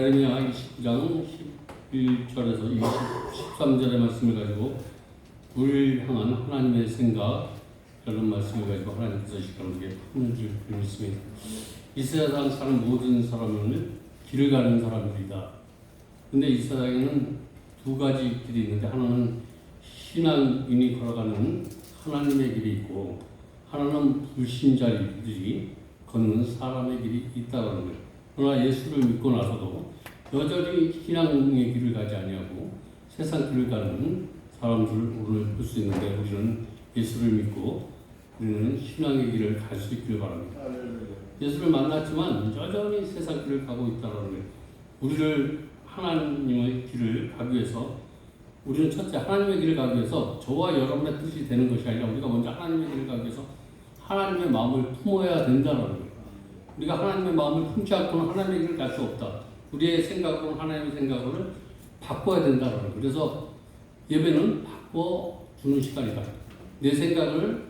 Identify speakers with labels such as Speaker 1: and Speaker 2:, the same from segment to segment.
Speaker 1: 에레미야 29장 11절에서 13절의 말씀을 가지고 우리를 향한 하나님의 생각, 이런 말씀을 가지고 하나님께서 시간하게 푸는 줄 믿습니다. 이 세상 사는 모든 사람은 길을 가는 사람들이다. 근데 이 세상에는 두 가지 길이 있는데, 하나는 신앙인이 걸어가는 하나님의 길이 있고, 하나는 불신자들이 걷는 사람의 길이 있다는 거예요. 그러나 예수를 믿고 나서도 여전히 신앙의 길을 가지 아니하고 세상 길을 가는 사람들을 오늘 볼 수 있는데, 우리는 예수를 믿고 우리는 신앙의 길을 갈 수 있기를 바랍니다. 예수를 만났지만 여전히 세상 길을 가고 있다는 거예요. 우리를 하나님의 길을 가기 위해서, 우리는 첫째 하나님의 길을 가기 위해서 저와 여러분의 뜻이 되는 것이 아니라 우리가 먼저 하나님의 길을 가기 위해서 하나님의 마음을 품어야 된다는 거예요. 우리가 하나님의 마음을 품지 않고는 하나님의 길을 갈 수 없다. 우리의 생각으로는 하나님의 생각을 바꿔야 된다는 거예요. 그래서 예배는 바꿔주는 시간이다. 내 생각을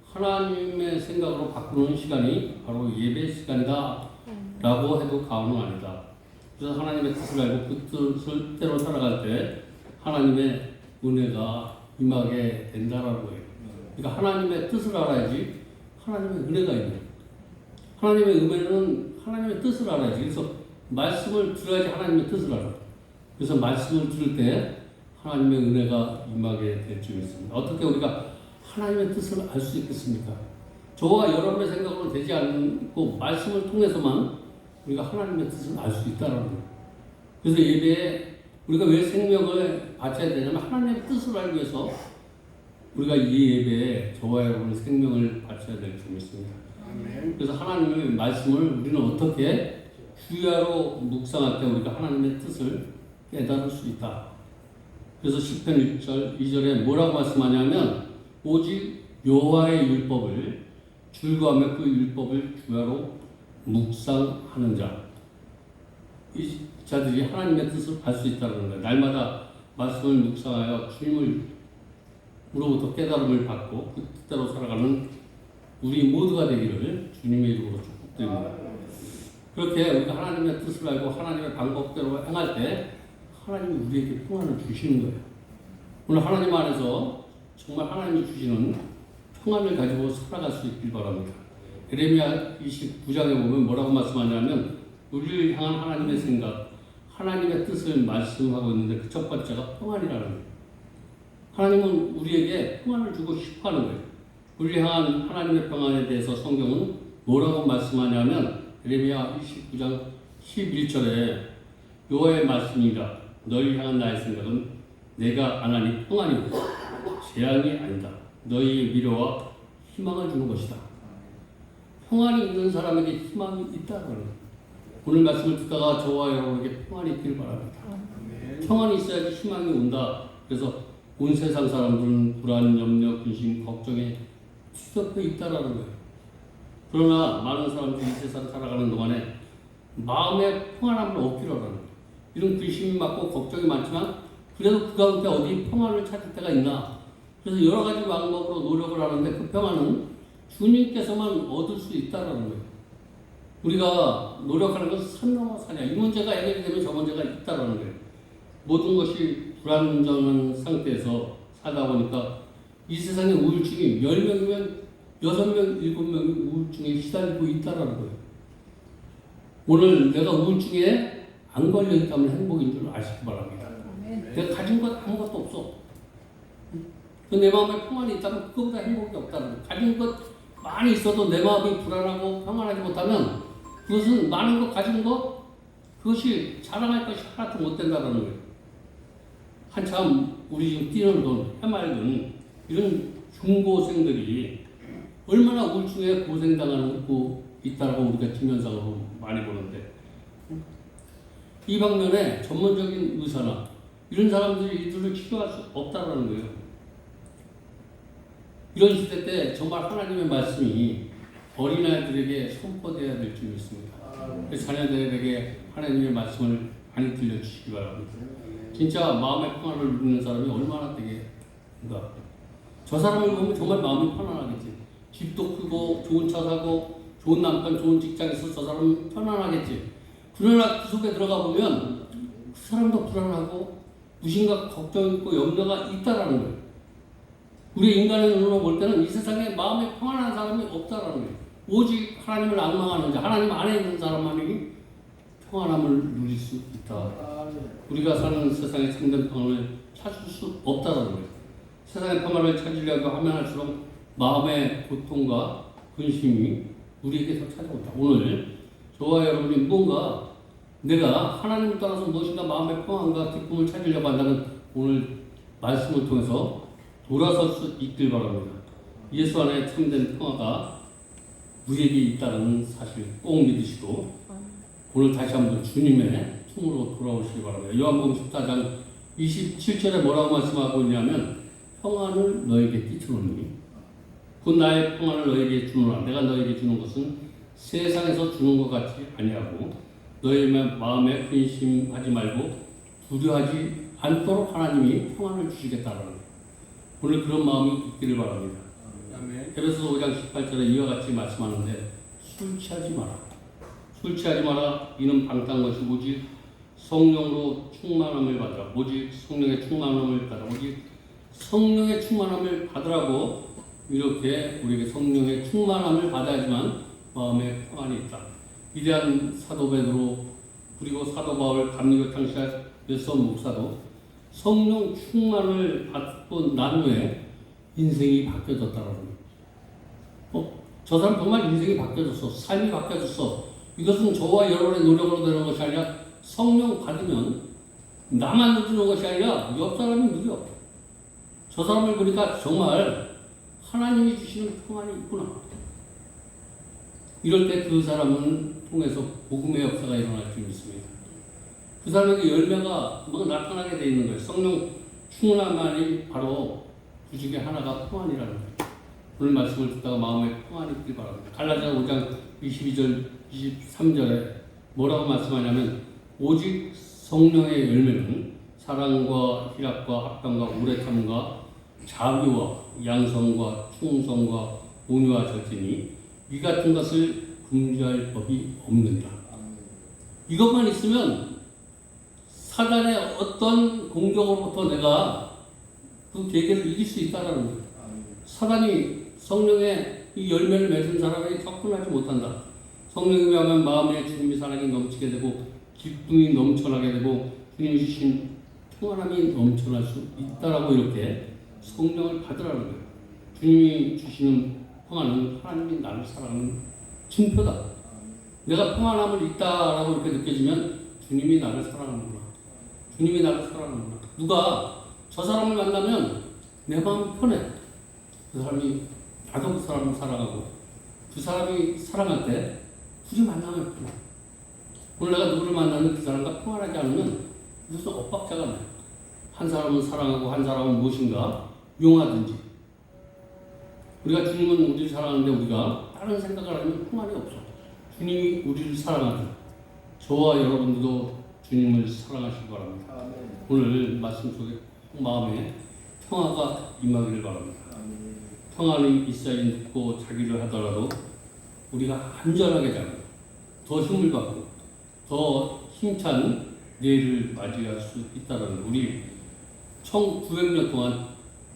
Speaker 1: 하나님의 생각으로 바꾸는 시간이 바로 예배 시간이다 라고 해도 과언은 아니다. 그래서 하나님의 뜻을 알고 그 뜻을 대로 살아갈 때 하나님의 은혜가 임하게 된다라는 거예요. 그러니까 하나님의 뜻을 알아야지 하나님의 은혜가 있는 거예요. 하나님의 은혜는 하나님의 뜻을 알아야지. 그래서 말씀을 들어야지 하나님의 뜻을 알아. 그래서 말씀을 들을 때 하나님의 은혜가 임하게 될 줄 믿습니다. 어떻게 우리가 하나님의 뜻을 알 수 있겠습니까? 저와 여러분의 생각으로 되지 않고 말씀을 통해서만 우리가 하나님의 뜻을 알 수 있다는 거예요. 그래서 예배에 우리가 왜 생명을 바쳐야 되냐면, 하나님의 뜻을 알기 위해서 우리가 이 예배에 저와 여러분의 생명을 바쳐야 될 줄 믿습니다. 그래서 하나님의 말씀을 우리는 어떻게 주야로 묵상할 때 우리가 하나님의 뜻을 깨달을 수 있다. 그래서 시편 1절 2절에 뭐라고 말씀하냐면, 오직 여호와의 율법을 즐거워하며 그 율법을 주야로 묵상하는 자, 이 자들이 하나님의 뜻을 알 수 있다는 거예요. 날마다 말씀을 묵상하여 주님으로부터 깨달음을 받고 그 뜻대로 살아가는 우리 모두가 되기를 주님의 이름으로 축복드립니다. 그렇게 우리가 하나님의 뜻을 알고 하나님의 방법대로 행할 때 하나님이 우리에게 평안을 주시는 거예요. 오늘 하나님 안에서 정말 하나님이 주시는 평안을 가지고 살아갈 수 있길 바랍니다. 에레미야 29장에 보면 뭐라고 말씀하냐면, 우리를 향한 하나님의 생각, 하나님의 뜻을 말씀하고 있는데 그 첫 번째가 평안이라는 거예요. 하나님은 우리에게 평안을 주고 싶어 하는 거예요. 우리를 향한 하나님의 평안에 대해서 성경은 뭐라고 말씀하냐면, 에레미야 29장 11절에 여호와의 말씀이라, 너희를 향한 나의 생각은 내가 안 하니 평안이고 재앙이 아니다. 너희의 미래와 희망을 주는 것이다. 평안이 있는 사람에게 희망이 있다는 거예요. 오늘 말씀을 듣다가 저와 여러분에게 평안이 있길 바랍니다. 평안이 있어야지 희망이 온다. 그래서 온 세상 사람들은 불안, 염려, 근심, 걱정에 뒤덮여 있다라는 거예요. 그러나 많은 사람들이 이 세상 살아가는 동안에 마음의 평안함을 얻기로 하는 거예요. 이런 근심이 많고 걱정이 많지만 그래도 그 가운데 어디 평안을 찾을 때가 있나. 그래서 여러 가지 방법으로 노력을 하는데 그 평안은 주님께서만 얻을 수 있다라는 거예요. 우리가 노력하는 것은 산 넘어 산이야. 이 문제가 해결이 되면 저 문제가 있다라는 거예요. 모든 것이 불안정한 상태에서 살다 보니까 이 세상에 우울증이 10명이면 6명, 7명이 우울증에 시달리고 있다라는 거예요. 오늘 내가 우울증에 안 걸려 있다면 행복인 줄 아시기 바랍니다. 내가 가진 것 아무것도 없어. 내 마음에 평안이 있다면 그거보다 행복이 없다는 거예요. 가진 것 많이 있어도 내 마음이 불안하고 평안하지 못하면 그것은 많은 것 가진 것 그것이 자랑할 것이 하나도 못 된다는 거예요. 한참 우리 지금 뛰는 돈, 해맑은 이런 중고생들이 얼마나 우울증에 고생당하고 있다고 우리가 김현상으로 많이 보는데 이 방면에 전문적인 의사나 이런 사람들이 이들을 치료할 수 없다는 거예요. 이런 시대 때 정말 하나님의 말씀이 어린아이들에게 선포되어야 될 줄 믿습니다. 자녀들에게 하나님의 말씀을 많이 들려주시기 바랍니다. 진짜 마음의 평안을 누리는 사람이 얼마나 되겠는가. 저 사람을 보면 정말 마음이 편안하겠지. 집도 크고 좋은 차 사고 좋은 남편 좋은 직장에서 저 사람은 편안하겠지. 그러나 그 속에 들어가 보면 그 사람도 불안하고 무심과 걱정 있고 염려가 있다라는 거예요. 우리 인간의 눈으로 볼 때는 이 세상에 마음에 평안한 사람이 없다라는 거예요. 오직 하나님을 앙망하는 자, 하나님 안에 있는 사람만이 평안함을 누릴 수 있다. 우리가 사는 세상에 참된 평안을 찾을 수 없다라는 거예요. 세상의 평안을 찾으려고 하면 할수록 마음의 고통과 근심이 우리에게서 찾아온다. 오늘 저와 여러분이 뭔가 내가 하나님을 따라서 무엇인가 마음의 평안과 기쁨을 찾으려고 한다면 오늘 말씀을 통해서 돌아설 수 있길 바랍니다. 예수 안에 참된 평화가 우리에게 있다는 사실 꼭 믿으시고 오늘 다시 한번 주님의 품으로 돌아오시기 바랍니다. 요한복음 14장 27절에 뭐라고 말씀하고 있냐면 평안을 너에게 끼치노니 곧 나의 평안을 너에게 주노라. 내가 너에게 주는 것은 세상에서 주는 것 같지 아니하고 너의 마음에 근심하지 말고 두려워하지 않도록 하나님이 평안을 주시겠다라는 거예요. 오늘 그런 마음이 있기를 바랍니다. 에베소서 5장 18절에 이와 같이 말씀하는데 술 취하지 마라. 술 취하지 마라. 이는 방탕한 것이 오직 성령으로 충만함을 받으라. 오직 성령의 충만함을 받으라. 오직 성령의 충만함을 받으라고 이렇게 우리에게 성령의 충만함을 받아야지만 마음에 평안이 있다. 위대한 사도 베드로 그리고 사도 바울 감리교 창시자 몇 목사도 성령 충만을 받고 난 후에 인생이 바뀌어졌다라는 거예요. 저 사람 정말 인생이 바뀌어졌어. 삶이 바뀌어졌어. 이것은 저와 여러분의 노력으로 되는 것이 아니라 성령 받으면 나만 누리는 것이 아니라 옆 사람이 누려. 저 사람을 보니까 정말 하나님이 주시는 평안이 있구나. 이럴 때 그 사람은 통해서 복음의 역사가 일어날 줄 믿습니다. 그 사람에게 열매가 막 나타나게 되어 있는 거예요. 성령 충만함이 바로 그 중에 하나가 평안이라는 거예요. 오늘 말씀을 듣다가 마음에 평안이 있길 바랍니다. 갈라디아 5장 22절, 23절에 뭐라고 말씀하냐면 오직 성령의 열매는 사랑과 희락과 합당과 오래참과 자비와 양성과 충성과 온유와 절제니 이 같은 것을 금지할 법이 없느니라. 이것만 있으면 사단의 어떤 공격으로부터 내가 그 계계를 이길 수 있다는 거예요. 사단이 성령의 이 열매를 맺은 사람에게 접근하지 못한다. 성령에 의하면 마음에 주님의 사랑이 넘치게 되고 기쁨이 넘쳐나게 되고 주님이 주신 평안함이 넘쳐날 수 있다라고 이렇게 성령을 받으라는 거예요. 주님이 주시는 평안은 하나님이 나를 사랑하는 증표다. 내가 평안함을 있다라고 이렇게 느껴지면 주님이 나를 사랑하는구나. 주님이 나를 사랑하는구나. 누가 저 사람을 만나면 내 마음이 편해. 그 사람이 나도 그 사람을 사랑하고 그 사람이 사랑할 때 둘이 만나면 편해. 오늘 내가 누구를 만나면 그 사람과 평안하지 않으면 무슨 엇박자가 나요. 한 사람은 사랑하고 한 사람은 무엇인가 용하든지. 우리가 주님은 우리를 사랑하는데 우리가 다른 생각을 하면 평안이 없어. 주님이 우리를 사랑하듯 저와 여러분들도 주님을 사랑하시기 바랍니다. 아멘. 오늘 말씀 속에 마음에 평화가 임하기를 바랍니다. 아멘. 평안이 있어야 듣고 자기를 하더라도 우리가 안전하게 자고 더 힘을 받고 더 힘찬 내일을 맞이할 수 있다는 우리 1900년 동안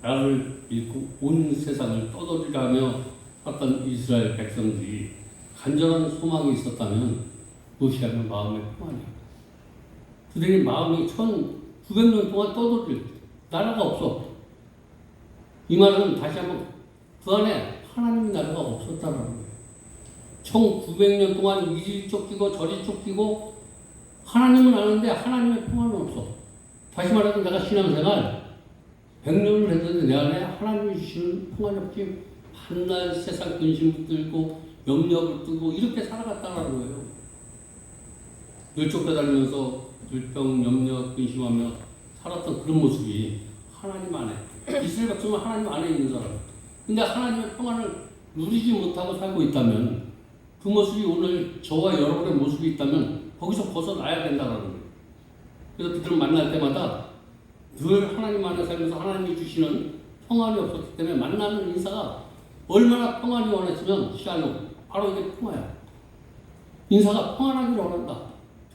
Speaker 1: 나를 잃고 온 세상을 떠돌이라며 살았던 이스라엘 백성들이 간절한 소망이 있었다면 무엇이냐면 마음의 평안이야. 그들의 마음이 1900년 동안 떠돌이 나라가 없어. 이 말은 다시 한번 그 안에 하나님의 나라가 없었다는 거예요. 1900년 동안 이리 쫓기고 저리 쫓기고 하나님은 아는데 하나님의 평안은 없어. 다시 말해서 내가 신앙생활 100년을 했는데 내 안에 하나님이 주시는 평안이 없지. 한날 세상 근심을 들고 염려를 뜨고 이렇게 살아갔다는 거예요. 늘 쫓겨다니면서 불평, 염려, 근심하며 살았던 그런 모습이 하나님 안에 이스라엘 백성은 하나님 안에 있는 사람. 근데 하나님의 평안을 누리지 못하고 살고 있다면 그 모습이 오늘 저와 여러분의 모습이 있다면 거기서 벗어나야 된다는 거예요. 그래서 그들을 만날 때마다 늘 하나님 안에 살면서 하나님이 주시는 평안이 없었기 때문에 만나는 인사가 얼마나 평안이 원했으면 샬롬 바로 이게 평화야. 인사가 평안하기를 원한다.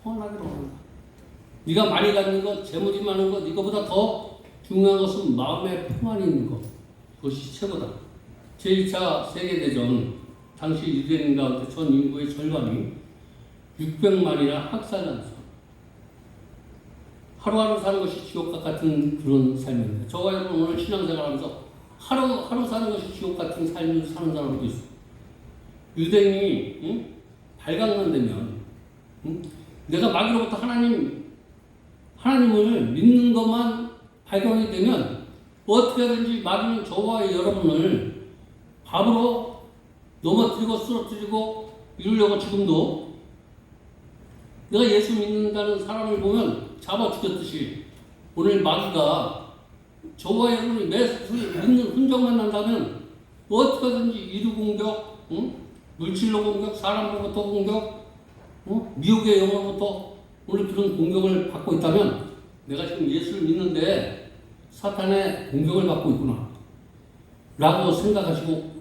Speaker 1: 평안하기를 원한다. 네가 많이 갖는 것, 재물이 많은 것, 이거보다 더 중요한 것은 마음의 평안이 있는 것. 그것이 최고다. 제2차 세계대전 당시 유대인 가운데 전 인구의 절반이 600만이나 학살당했어. 하루하루 사는 것이 지옥과 같은 그런 삶인데 저와 여러분 오늘 신앙생활하면서 하루 사는 것이 지옥 같은 삶을 사는 사람도 있어. 유대인이 발각난다면 내가 마귀로부터 하나님을 믿는 것만 발견이 되면 어떻게 하든지 마귀는 저와 여러분을 밥으로 넘어뜨리고 쓰러뜨리고 이러려고 지금도 내가 예수 믿는다는 사람을 보면 잡아 죽였듯이 오늘 마귀가 저와 여러분이 믿는 흔적만 난다면 어떻게든지 이루 공격, 물질로 공격, 사람으로부터 공격, 미혹의 영으로부터 오늘 그런 공격을 받고 있다면 내가 지금 예수를 믿는데 사탄의 공격을 받고 있구나 라고 생각하시고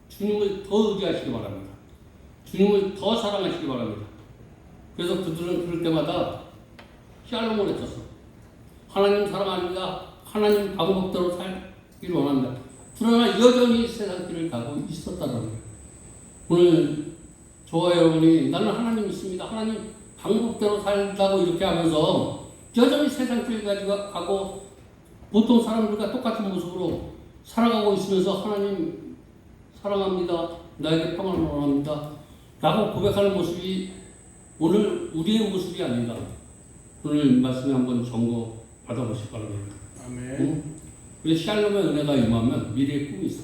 Speaker 1: 주님을 더 의지하시기 바랍니다. 주님을 더 사랑하시기 바랍니다. 그래서 그들은 그럴 때마다 샬롬을 외쳤어. 하나님 사랑합니다. 하나님 방법대로 살기를 원합니다. 그러나 여전히 세상 길을 가고 있었다는 거예요. 오늘 저와 여러분이 나는 하나님 믿습니다. 하나님 방법대로 살다고 이렇게 하면서 여전히 세상 길 가지고 가고 보통 사람들과 똑같은 모습으로 살아가고 있으면서 하나님 사랑합니다. 나에게 평안을 원합니다. 라고 고백하는 모습이 오늘 우리의 모습이 아닌가. 오늘 말씀에 한번 점거 받아보시기 바랍니다. 아멘. 우리 샬롬의 은혜가 임하면 미래의 꿈이 있어.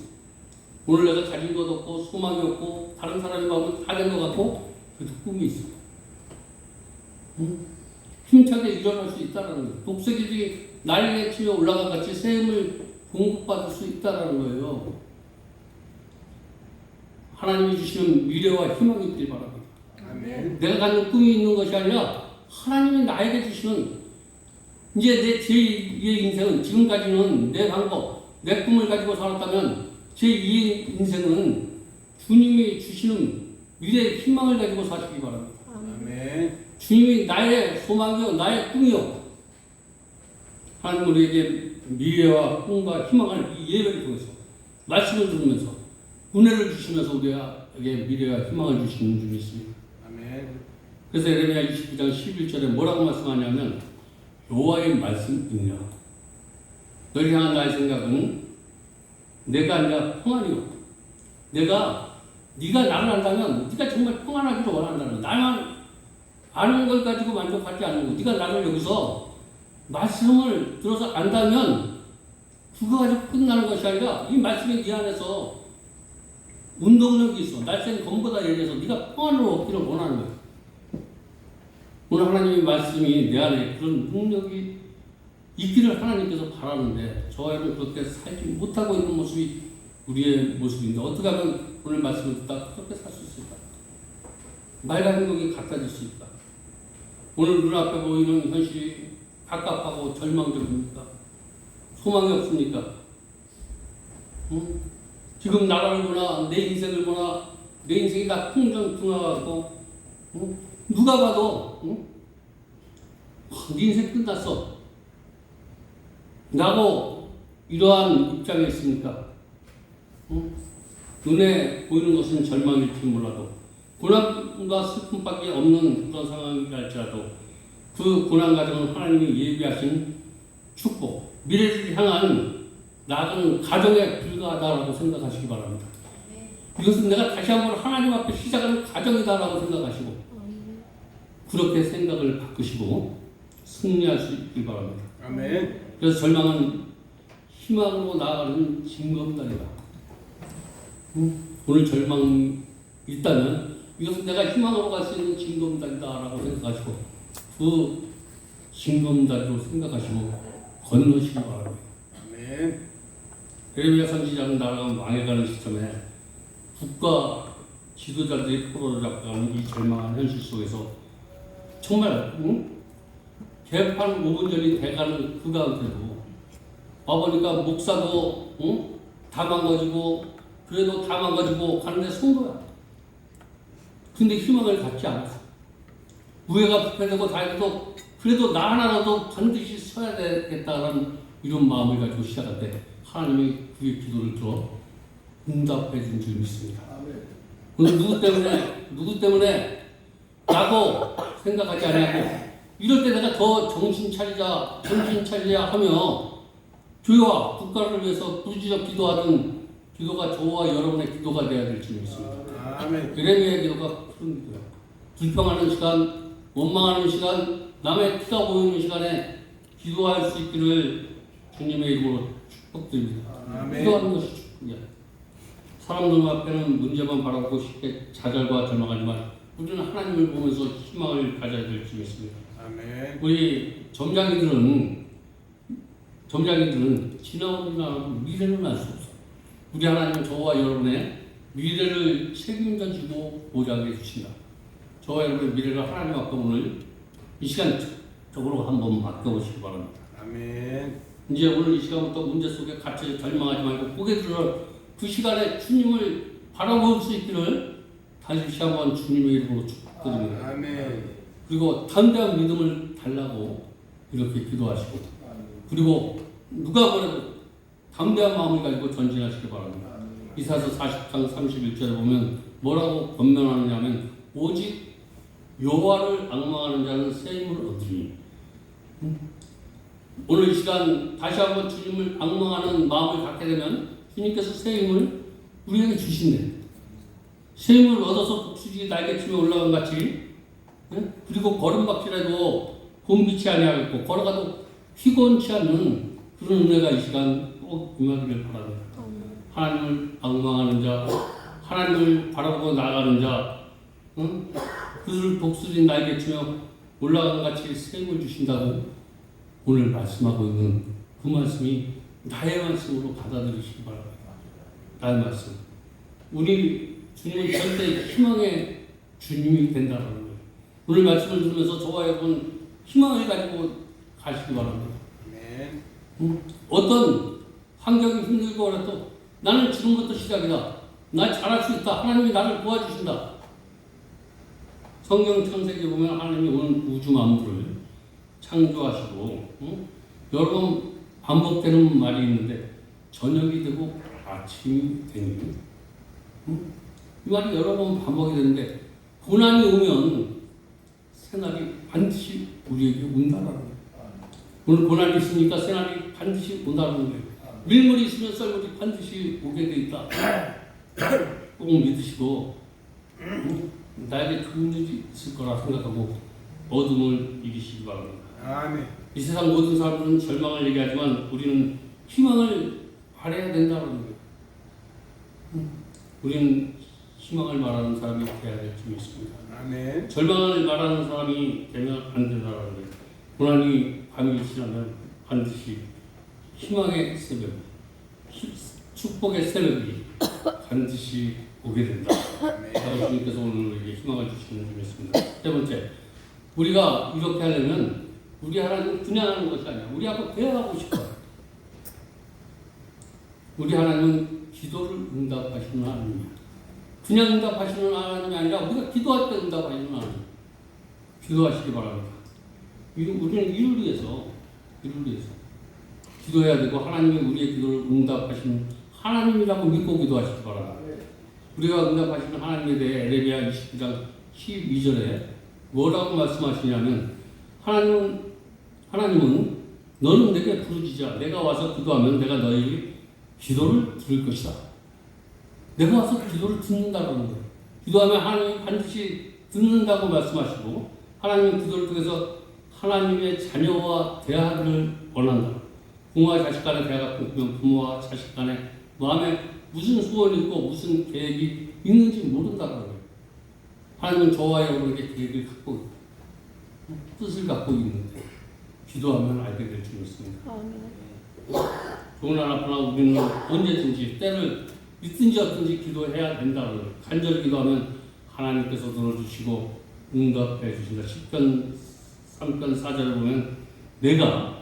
Speaker 1: 오늘 내가 가진 것 없고 소망이 없고 다른 사람이 마음은 다 된 것 같고 그래도 꿈이 있어. 힘차게 일어날 수 있다는 거예요. 독수리들이 난리에 치며 올라가 같이 새 힘을 공급받을 수 있다는 거예요. 하나님이 주시는 미래와 희망이 있길 바랍니다. 아멘. 내가 갖는 꿈이 있는 것이 아니라 하나님이 나에게 주시는 이제 내 제2의 인생은 지금까지는 내 방법, 내 꿈을 가지고 살았다면 제2의 인생은 주님이 주시는 미래의 희망을 가지고 사시기 바랍니다. 아멘. 주님이 나의 소망이요, 나의 꿈이요. 하나님 우리에게 미래와 꿈과 희망을 이 예배를 통해서 말씀을 들으면서 은혜를 주시면서 우리에게 미래와 희망을 주시는 분이 있습니다. 아멘. 그래서 예레미야 29장 11절에 뭐라고 말씀하냐면 여호와의 말씀이냐 너를 향한 나의 생각은 내가 아니라 평안이요. 네가 나를 안다면 네가 정말 평안하기를 원한다는 거야. 나만 아는 걸 가지고 만족하지 않는 거. 네가 나를 여기서 말씀을 들어서 안다면 그거 가지고 끝나는 것이 아니라 이 말씀에 네 안에서 운동력이 있어. 날쌘 검보다 예리해서 네가 평안을 얻기를 원하는 거야. 오늘 하나님의 말씀이 내 안에 그런 능력이 있기를 하나님께서 바라는데 저와 여러분 그렇게 살지 못하고 있는 모습이 우리의 모습인데 어떻게 하면 오늘 말씀을 듣다 그렇게 살 수 있을까? 말과 행동이 같아질 수 있다. 오늘 눈앞에 보이는 현실이 갑갑하고 절망적입니까? 소망이 없습니까? 응? 지금 나라를 보나 내 인생을 보나 내 인생이 다 풍전풍화하고 응? 누가 봐도 응? 네 인생 끝났어 라고 이러한 입장에 있습니까? 응? 눈에 보이는 것은 절망일지 몰라도 고난과 슬픔밖에 없는 그런 상황이라 할지라도 그 고난 과정은 하나님이 예비하신 축복, 미래를 향한 나아가는 가정에 불과하다라고 생각하시기 바랍니다. 이것은 내가 다시 한번 하나님 앞에 시작하는 과정이다라고 생각하시고 그렇게 생각을 바꾸시고 승리할 수 있길 바랍니다.
Speaker 2: 아멘.
Speaker 1: 그래서 절망은 희망으로 나아가는 징검다리다. 오늘 절망이 있다면 이것은 내가 희망으로 갈 수 있는 징검다리다라고 생각하시고 그 징검다리로 생각하시고 건너시기 바랍니다.
Speaker 2: 아멘.
Speaker 1: 에레미야 선지자는 나라가 망해가는 시점에 국가 지도자들이 포로를 잡아가는 이 절망한 현실 속에서 정말 개판 5분 전이 돼가는 그 가운데도 와보니까 목사도 다 망가지고 그래도 다 망가지고 가는데 성도야. 근데 희망을 갖지 않았어. 우애가 부패되고 다 해도 그래도 나 하나라도 반드시 서야 되겠다는 이런 마음을 가지고 시작할 때 하나님이 그의 기도를 들어 응답해 준 줄 믿습니다. 오늘 누구 때문에 나도 생각하지 않냐고 이럴 때 내가 더 정신 차리자 하며 교회와 국가를 위해서 부르짖어 기도하는 기도가 저와 여러분의 기도가 되어야 될 줄 믿습니다.
Speaker 2: 아멘.
Speaker 1: 에레미야의 기도가 그런 기도예요. 불평하는 시간, 원망하는 시간, 남의 피가 보이는 시간에 기도할 수 있기를 주님의 이름으로 축복드립니다.
Speaker 2: 아멘.
Speaker 1: 기도하는 것이 축복이야. 사람들 앞에는 문제만 바라보고 쉽게 좌절과 절망하지만 우리는 하나님을 보면서 희망을 가져야 될 줄 믿습니다.
Speaker 2: 아멘.
Speaker 1: 우리 점장이들은 지나오는 미래는 알 수 없어. 우리 하나님은 저와 여러분의 미래를 책임져 주고 보장해 주신다. 저와 여러분의 미래를 하나님 앞에 오늘 이 시간 적으로 한번 맡겨보시기 바랍니다.
Speaker 2: 아멘.
Speaker 1: 이제 오늘 이 시간부터 문제 속에 갇혀 절망하지 말고 고개 들어 그 시간에 주님을 바라볼 수 있기를 다시 한번 주님의 이름으로 축복드립니다.
Speaker 2: 아멘.
Speaker 1: 그리고 담대한 믿음을 달라고 이렇게 기도하시고 그리고 누가 보내도 담대한 마음을 가지고 전진하시기 바랍니다. 이사야서 40장 31절에 보면 뭐라고 권면하느냐면 오직 여호와를 앙망하는 자는 새 힘을 얻으니 오늘 이 시간 다시 한번 주님을 앙망하는 마음을 갖게 되면 주님께서 새 힘을 우리에게 주신대. 새 힘을 얻어서 독수리 날개치며 올라간 같이 그리고 걸음박질해도 봄빛이 아니하겠고 걸어가도 피곤치 않는 그런 은혜가 이 시간 꼭 임하기를 바랍니다. 하나님을 앙망하는 자, 하나님을 바라보고 나아가는 자, 그들 독수리 날개치며 올라간 같이 새 힘을 주신다고 오늘 말씀하고 있는 그 말씀이 나의 말씀으로 받아들이시기 바랍니다. 나의 말씀. 우리 주님은 절대 희망의 주님이 된다는 거예요. 오늘 말씀을 들으면서 저와 여러분 희망을 가지고 가시기 바랍니다. 어떤 환경이 힘들고 그래도 나는 지금부터 시작이다. 나 잘할 수 있다. 하나님이 나를 도와주신다. 성경 창세기에 보면 하나님이 온 우주 만물을 창조하시고 여러 번 반복되는 말이 있는데 저녁이 되고 아침이 되니 이 말이 여러 번 반복이 되는데 고난이 오면 새날이 반드시 우리에게 온다라는 거예요. 오늘 고난이 있으니까 새날이 반드시 온다는 거예요. 밀물이 있으면 썰물이 반드시 오게 돼 있다. 꼭 믿으시고 나에게 좋은 일이 있을 거라 생각하고 어둠을 이기시기 바랍니다.
Speaker 2: 아멘.
Speaker 1: 이 세상 모든 사람들은 절망을 얘기하지만 우리는 희망을 발해야 된다는 거예요. 우리는 희망을 말하는 사람이 돼야 될 점이 있습니다.
Speaker 2: 아멘.
Speaker 1: 절망을 말하는 사람이 되면 안 된다는 거예요. 고난이 밤이 지나면 반드시 희망의 새벽, 축복의 새벽이 반드시 오게 된다. 주님께서 오늘 우리에게 희망을 주시는 점이 있습니다. 세 번째, 우리가 이렇게 하려면 우리 하나님을 그냥 하는 것이 아니라 우리하고 대화하고 싶어요. 우리 하나님은 기도를 응답하시는 하나님이야. 그냥 응답하시는 하나님이 아니라 우리가 기도할 때 응답하시는 하나님. 기도하시기 바랍니다. 우리는 이를 위해서 기도해야 되고 하나님이 우리의 기도를 응답하시는 하나님이라고 믿고 기도하시기 바랍니다. 우리가 응답하시는 하나님에 대해 에레미야 29장 12절에 뭐라고 말씀하시냐면 하나님은 너는 내게 부르짖으라. 내가 와서 기도하면 내가 너희 기도를 들을 것이다. 내가 와서 기도를 듣는다는 거예요. 기도하면 하나님이 반드시 듣는다고 말씀하시고 하나님은 기도를 통해서 하나님의 자녀와 대화를 원한다. 부모와 자식 간의 대화가 끊기면 부모와 자식 간의 마음에 무슨 소원이 있고 무슨 계획이 있는지 모른다는 거예요. 하나님은 저와 여러분에게 계획을 갖고 있고 뜻을 갖고 있는데 기도하면 알게 될 줄 믿습니다. 더구나 우리는 언제든지 때를 있든지 없든지 기도해야 된다는 거예요. 간절히 기도하면 하나님께서 들어주시고 응답해 주신다. 10편 3편 4절을 보면 내가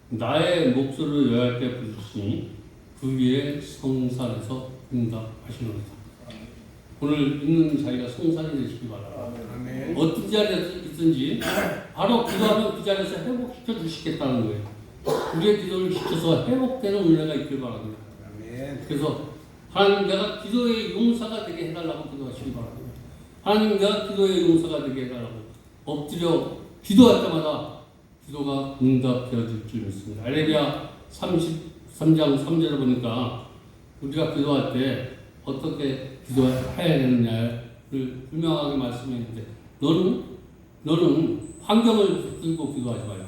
Speaker 1: 나의 목소리를 여호와께 때 부르시니 그 위에 성산에서 응답하시노라. 오늘 있는 자리가 성산이 되시기 바랍니다. 어떤 자리에 있든지 바로 기도하면 그 자리에서 회복시켜 주시겠다는 거예요. 우리의 기도를 시켜서 회복되는 은혜가 있길 바랍니다. 그래서 하나님 내가 기도의 용사가 되게 해달라고 기도하시기 바랍니다. 하나님 내가 기도의 용사가 되게 해달라고 엎드려 기도할 때마다 기도가 응답되어질 줄 믿습니다. 에레미야 33장 3절을 보니까 우리가 기도할 때 어떻게 기도해야 되느냐를 분명하게 말씀했는데 너는 환경을 들고 기도하지 말고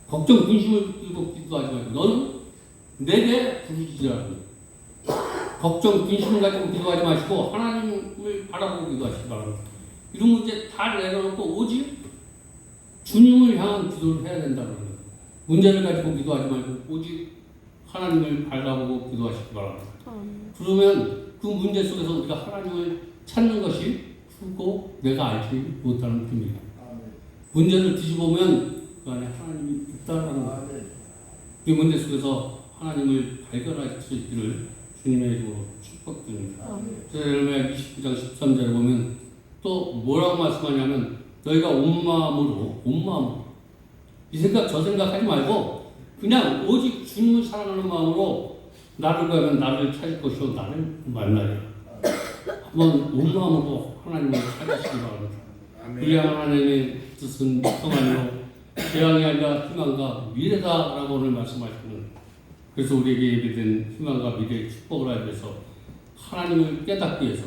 Speaker 1: 걱정 근심을 들고 기도하지 말고 너는 내게 부르짖으라. 걱정 근심을 가지고 기도하지 마시고 하나님을 바라보고 기도하시기 바랍니다. 이런 문제 다 내려놓고 오직 주님을 향한 기도를 해야 된다는 거예요. 문제를 가지고 기도하지 말고 오직 하나님을 바라보고 기도하시기 바랍니다. 그러면 그 문제 속에서 우리가 하나님을 찾는 것이 크고 내가 알지 못하는 힘입니다. 문제를 뒤집어보면 그 안에 하나님이 있다는 거예요. 이 문제 속에서 하나님을 발견할 수 있기를 주님의 이름으로 축복드립니다. 에레미야 29장 13절에 보면 또 뭐라고 말씀하냐면 너희가 온 마음으로 이 생각 저 생각하지 말고 그냥 오직 주님을 사랑하는 마음으로 나를 구하면 나를 찾을 것이요 나를 만나리라. 한번 온 마음으로 하나님을 찾으시기 바랍니다. 그리야 하나님의 뜻은 평안이요 재앙이 아니라 희망과 미래다라고 오늘 말씀하시는, 그래서 우리에게 예비된 희망과 미래의 축복을 알기 위해서 하나님을 깨닫기 위해서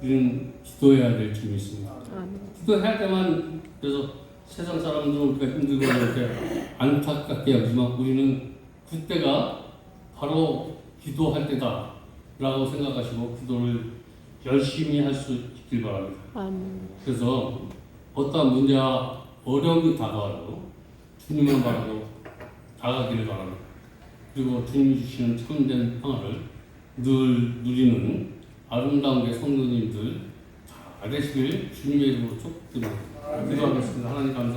Speaker 1: 우리는 기도해야 될 줄이 있습니다. 기도해야 되만, 그래서 세상 사람들은 우리가 힘들고 그럴 때 안타깝게 여기지만 우리는 그때가 바로 기도할 때다 라고 생각하시고 기도를 열심히 할 수 있길 바랍니다. 그래서 어떠한 문제와 어려움이 다가와도 주님을 바라고 다가기를 바랍니다. 그리고 주님이 주시는 참된 평화를 늘 누리는 아름다운 게 성도님들 다 되시길 주님의 이름으로 축복드립니다. 기도하겠습니다. 하나님 감사합니다.